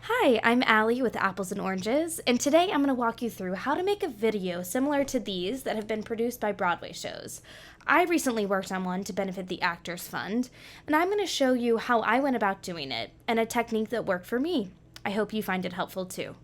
Hi, I'm Allie with Apples and Oranges, and today I'm going to walk you through how to make a video similar to these that have been produced by Broadway shows. I recently worked on one to benefit the Actors Fund, and I'm going to show you how I went about doing it and a technique that worked for me. I hope you find it helpful too.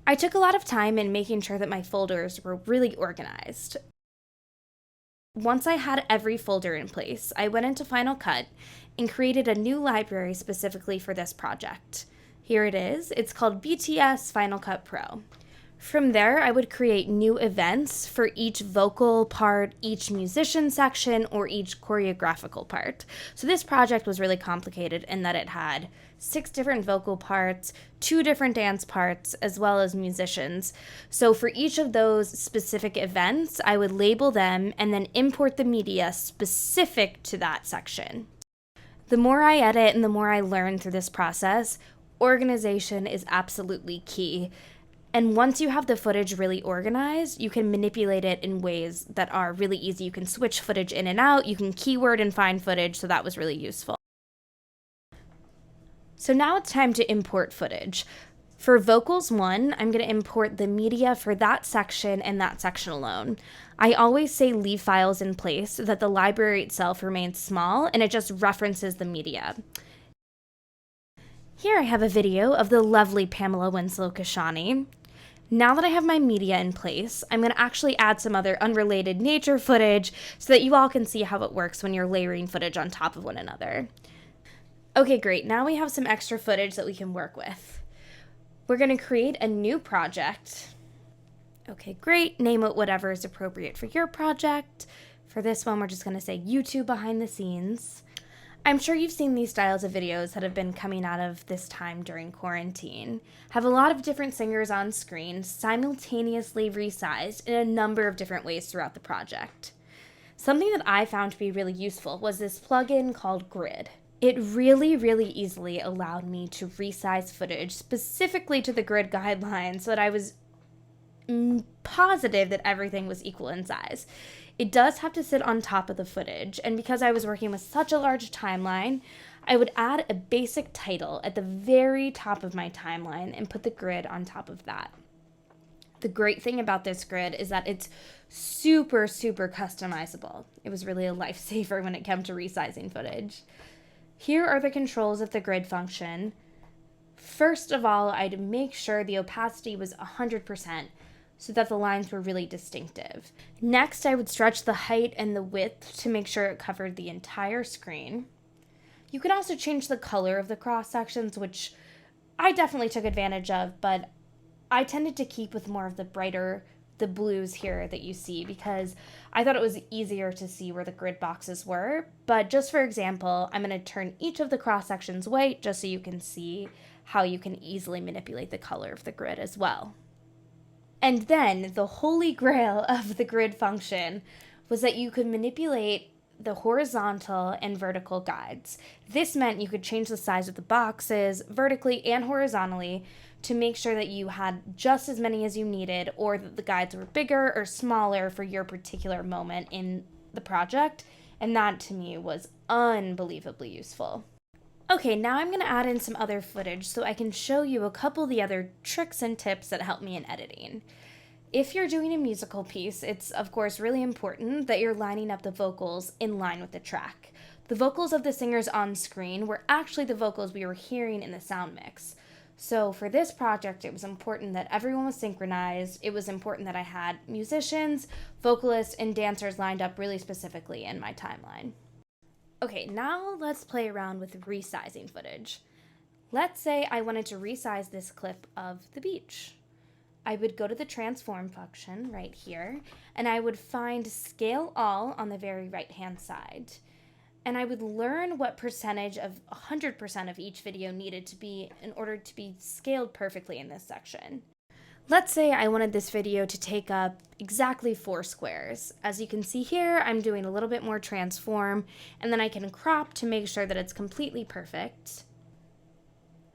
I took a lot of time in making sure that my folders were really organized. Once I had every folder in place, I went into Final Cut and created a new library specifically for this project. Here it is. It's called BTS Final Cut Pro. From there, I would create new events for each vocal part, each musician section, or each choreographical part. So this project was really complicated in that it had 6 different vocal parts, 2 different dance parts, as well as musicians. So for each of those specific events, I would label them and then import the media specific to that section. The more I edit and the more I learn through this process, organization is absolutely key. And once you have the footage really organized, you can manipulate it in ways that are really easy. You can switch footage in and out, you can keyword and find footage, so that was really useful. So now it's time to import footage. For vocals 1, I'm going to import the media for that section and that section alone. I always say leave files in place so that the library itself remains small and it just references the media. Here I have a video of the lovely Pamela Winslow Kashani. Now that I have my media in place, I'm going to actually add some other unrelated nature footage so that you all can see how it works when you're layering footage on top of one another. Okay, great. Now we have some extra footage that we can work with. We're going to create a new project. Okay, great. Name it whatever is appropriate for your project. For this one, we're just going to say YouTube behind the scenes. I'm sure you've seen these styles of videos that have been coming out of this time during quarantine. Have a lot of different singers on screen, simultaneously resized in a number of different ways throughout the project. Something that I found to be really useful was this plugin called Grid. It really easily allowed me to resize footage specifically to the grid guideline so that I was positive that everything was equal in size. It does have to sit on top of the footage, and because I was working with such a large timeline, I would add a basic title at the very top of my timeline and put the grid on top of that. The great thing about this grid is that it's super customizable. It was really a lifesaver when it came to resizing footage. Here are the controls of the grid function. First of all, I'd make sure the opacity was 100%. So that the lines were really distinctive. Next, I would stretch the height and the width to make sure it covered the entire screen. You can also change the color of the cross sections, which I definitely took advantage of, but I tended to keep with more of the blues here that you see because I thought it was easier to see where the grid boxes were. But just for example, I'm going to turn each of the cross sections white just so you can see how you can easily manipulate the color of the grid as well. And then the holy grail of the grid function was that you could manipulate the horizontal and vertical guides. This meant you could change the size of the boxes vertically and horizontally to make sure that you had just as many as you needed or that the guides were bigger or smaller for your particular moment in the project. And that to me was unbelievably useful. Okay, now I'm going to add in some other footage so I can show you a couple of the other tricks and tips that help me in editing. If you're doing a musical piece, it's of course really important that you're lining up the vocals in line with the track. The vocals of the singers on screen were actually the vocals we were hearing in the sound mix. So for this project, it was important that everyone was synchronized. It was important that I had musicians, vocalists, and dancers lined up really specifically in my timeline. Okay, now let's play around with resizing footage. Let's say I wanted to resize this clip of the beach. I would go to the transform function right here, and I would find scale all on the very right-hand side. And I would learn what percentage of 100% of each video needed to be in order to be scaled perfectly in this section. Let's say I wanted this video to take up exactly 4 squares. As you can see here, I'm doing a little bit more transform, and then I can crop to make sure that it's completely perfect.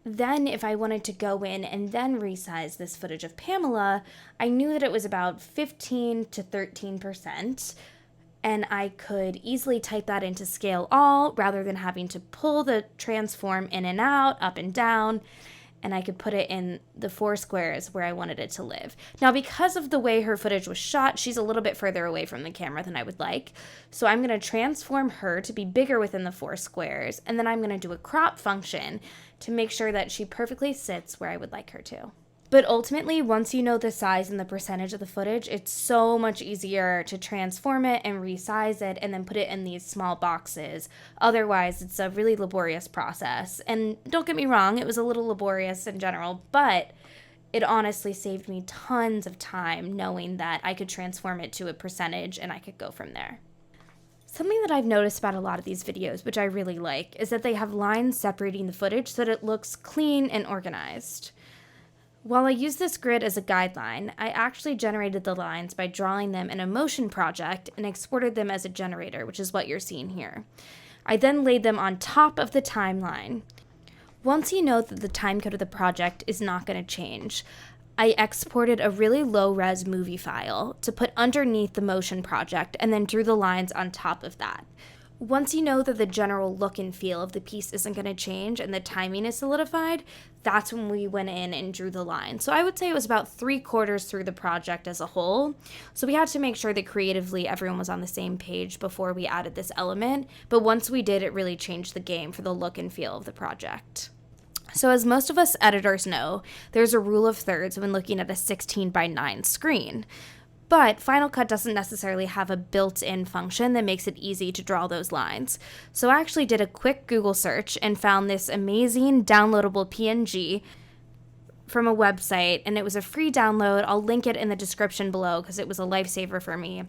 Then if I wanted to go in and then resize this footage of Pamela, I knew that it was about 15 to 13%, and I could easily type that into scale all rather than having to pull the transform in and out, up and down. and I could put it in the 4 squares where I wanted it to live. Now, because of the way her footage was shot, she's a little bit further away from the camera than I would like. So I'm going to transform her to be bigger within the 4 squares, and then I'm going to do a crop function to make sure that she perfectly sits where I would like her to. But ultimately, once you know the size and the percentage of the footage, it's so much easier to transform it and resize it and then put it in these small boxes. Otherwise, it's a really laborious process. And don't get me wrong, it was a little laborious in general, but it honestly saved me tons of time knowing that I could transform it to a percentage and I could go from there. Something that I've noticed about a lot of these videos, which I really like, is that they have lines separating the footage so that it looks clean and organized. While I use this grid as a guideline, I actually generated the lines by drawing them in a motion project and exported them as a generator, which is what you're seeing here. I then laid them on top of the timeline. Once you know that the timecode of the project is not going to change, I exported a really low-res movie file to put underneath the motion project and then drew the lines on top of that. Once you know that the general look and feel of the piece isn't going to change and the timing is solidified, that's when we went in and drew the line. So I would say it was about 3/4 through the project as a whole. So we had to make sure that creatively everyone was on the same page before we added this element. But once we did, it really changed the game for the look and feel of the project. So as most of us editors know, there's a rule of thirds when looking at a 16:9 screen. But Final Cut doesn't necessarily have a built-in function that makes it easy to draw those lines. So I actually did a quick Google search and found this amazing downloadable PNG from a website, and it was a free download. I'll link it in the description below because it was a lifesaver for me.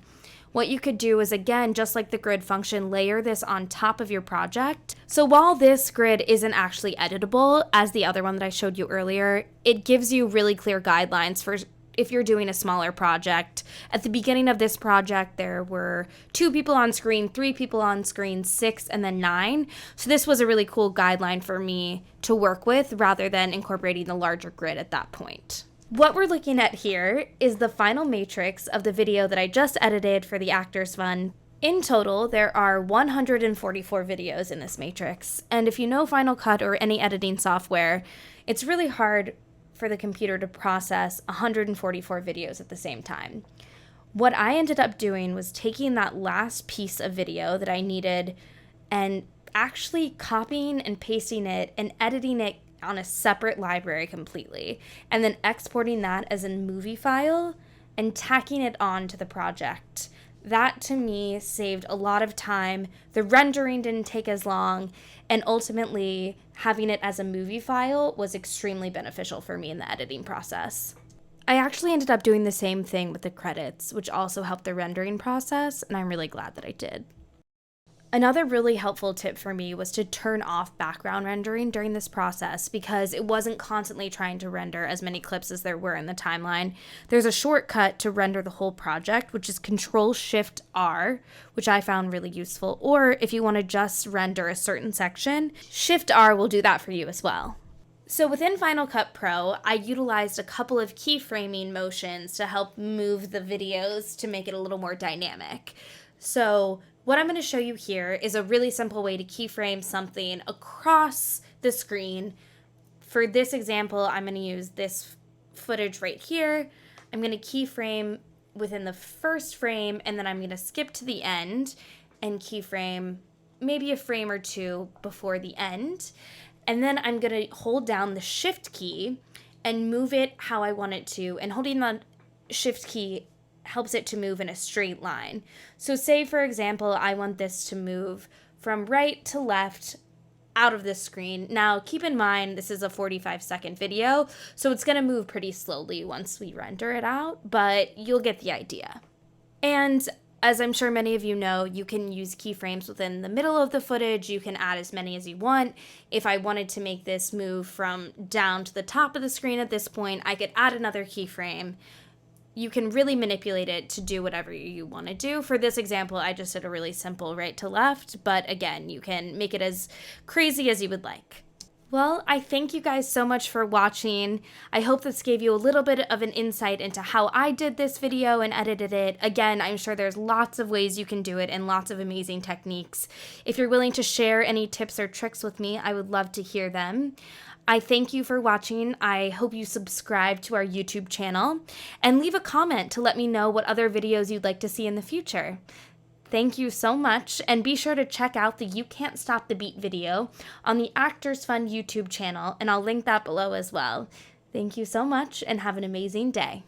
What you could do is, again, just like the grid function, layer this on top of your project. So while this grid isn't actually editable, as the other one that I showed you earlier, it gives you really clear guidelines for if you're doing a smaller project. At the beginning of this project, there were 2 people on screen, 3 people on screen, 6, and then 9. So this was a really cool guideline for me to work with rather than incorporating the larger grid at that point. What we're looking at here is the final matrix of the video that I just edited for the Actors Fund. In total, there are 144 videos in this matrix. And if you know Final Cut or any editing software, it's really hard for the computer to process 144 videos at the same time. What I ended up doing was taking that last piece of video that I needed and actually copying and pasting it and editing it on a separate library completely, and then exporting that as a movie file and tacking it on to the project. That, to me, saved a lot of time. The rendering didn't take as long, and ultimately, having it as a movie file was extremely beneficial for me in the editing process. I actually ended up doing the same thing with the credits, which also helped the rendering process, and I'm really glad that I did. Another really helpful tip for me was to turn off background rendering during this process because it wasn't constantly trying to render as many clips as there were in the timeline. There's a shortcut to render the whole project, which is Control-Shift-R, which I found really useful. Or if you want to just render a certain section, Shift-R will do that for you as well. So within Final Cut Pro, I utilized a couple of keyframing motions to help move the videos to make it a little more dynamic. So what I'm going to show you here is a really simple way to keyframe something across the screen. For this example, I'm going to use this footage right here. I'm going to keyframe within the first frame, and then I'm going to skip to the end and keyframe maybe a frame or 2 before the end. And then I'm going to hold down the Shift key and move it how I want it to. And holding the Shift key helps it to move in a straight line. So say, for example, I want this to move from right to left out of this screen. Now, keep in mind, this is a 45-second video, so it's going to move pretty slowly once we render it out, but you'll get the idea. And as I'm sure many of you know, you can use keyframes within the middle of the footage. You can add as many as you want. If I wanted to make this move from down to the top of the screen at this point, I could add another keyframe. You can really manipulate it to do whatever you want to do. For this example, I just did a really simple right to left, but again, you can make it as crazy as you would like. Well, I thank you guys so much for watching. I hope this gave you a little bit of an insight into how I did this video and edited it. Again, I'm sure there's lots of ways you can do it and lots of amazing techniques. If you're willing to share any tips or tricks with me, I would love to hear them. I thank you for watching. I hope you subscribe to our YouTube channel and leave a comment to let me know what other videos you'd like to see in the future. Thank you so much, and be sure to check out the You Can't Stop the Beat video on the Actors Fund YouTube channel, and I'll link that below as well. Thank you so much, and have an amazing day.